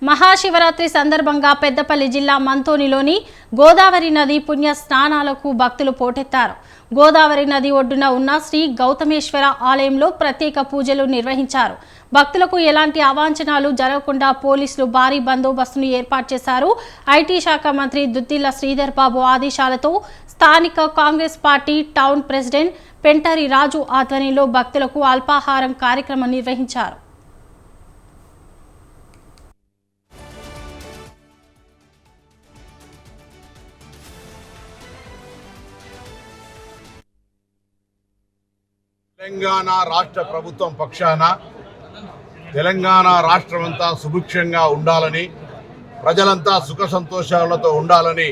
మహాశివరాత్రి సందర్భంగా పెద్దపల్లి జిల్లా మంతోనిలోని గోదావరి నది పుణ్య స్నానాలకు భక్తులు పోటెత్తారు. గోదావరి నది ఒడ్డున ఉన్న శ్రీ గౌతమేశ్వర ఆలయంలో ప్రత్యేక పూజలు నిర్వహించారు. భక్తులకు ఎలాంటి అవాంఛనాలు జరగకుండా పోలీసులు భారీ బందోబస్తును ఏర్పాటు చేశారు. ఐటీ శాఖ మంత్రి దుద్దిల్ల శ్రీధర్ బాబు ఆదేశాలతో స్థానిక కాంగ్రెస్ పార్టీ టౌన్ ప్రెసిడెంట్ పెంటరి రాజు ఆధ్వర్యంలో భక్తులకు అల్పాహారం కార్యక్రమం నిర్వహించారు. తెలంగాణ రాష్ట్ర ప్రభుత్వం పక్షాన తెలంగాణ రాష్ట్రమంతా సుభిక్షంగా ఉండాలని, ప్రజలంతా సుఖ సంతోషాలతో ఉండాలని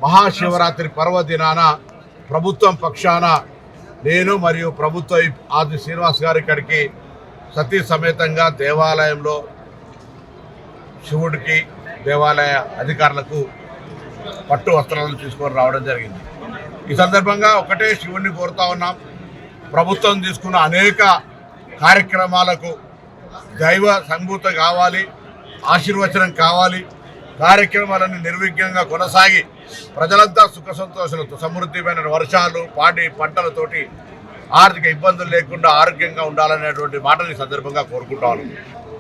మహాశివరాత్రి పర్వదినాన ప్రభుత్వం పక్షాన నేను మరియు ప్రభుత్వ ఆది శ్రీనివాస్ గారి ఇక్కడికి సతీ సమేతంగా దేవాలయంలో శివుడికి దేవాలయ అధికారులకు పట్టు వస్త్రాలను తీసుకొని రావడం జరిగింది. ఈ సందర్భంగా ఒకటే శివుడిని కోరుతా ఉన్నాం, ప్రభుత్వం తీసుకున్న అనేక కార్యక్రమాలకు దైవ సంభూత కావాలి, ఆశీర్వచనం కావాలి. కార్యక్రమాలన్నీ నిర్విఘ్నంగా కొనసాగి ప్రజలంతా సుఖ సంతోషాలతో సమృద్ధిమైన వర్షాలు పాడి పంటలతోటి ఆర్థిక ఇబ్బందులు లేకుండా ఆరోగ్యంగా ఉండాలనేటువంటి మాటని సందర్భంగా కోరుకుంటాను.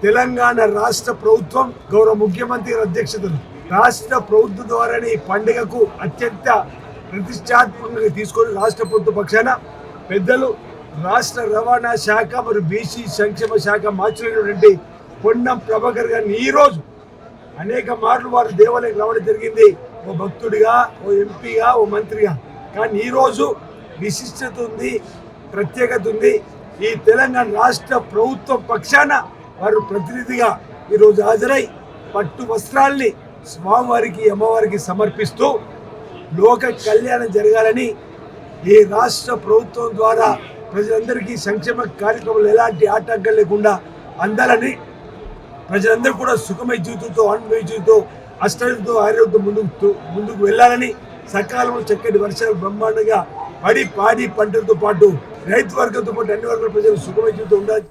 తెలంగాణ రాష్ట్ర ప్రభుత్వం గౌరవ ముఖ్యమంత్రి అధ్యక్షతను రాష్ట్ర ప్రభుత్వం ద్వారానే ఈ పండుగకు అత్యంత ప్రతిష్టాత్మకంగా తీసుకొని రాష్ట్ర ప్రభుత్వ పక్షాన పెద్దలు రాష్ట్ర రవాణా శాఖ మరియు బీసీ సంక్షేమ శాఖ మార్చినటువంటి పొన్నం ప్రభాకర్ గారిని ఈరోజు అనేక మార్లు వారు దేవాలయం రావడం జరిగింది. ఓ భక్తుడిగా, ఓ ఎంపీగా, ఓ మంత్రిగా. కానీ ఈరోజు విశిష్టత ఉంది, ప్రత్యేకత ఉంది. ఈ తెలంగాణ రాష్ట్ర ప్రభుత్వం పక్షాన వారు ప్రతినిధిగా ఈరోజు హాజరై పట్టు వస్త్రాల్ని స్వామివారికి అమ్మవారికి సమర్పిస్తూ లోక కళ్యాణం జరగాలని, ఈ రాష్ట్ర ప్రభుత్వం ద్వారా ప్రజలందరికీ సంక్షేమ కార్యక్రమాలు ఎలాంటి ఆటంకం లేకుండా అందాలని, ప్రజలందరూ కూడా సుఖమయ జీవితంతో ఆనందమయ జీవితంతో అష్టంతో ఆరోగ్యం ముందుకు వెళ్ళాలని, సకాలంలో చక్కటి వర్షాలు బ్రహ్మాండంగా పాడి పంటలతో పాటు రైతు వర్గంతో పాటు అన్ని వర్గాల ప్రజలు సుఖమయ జీవితం ఉండాలి.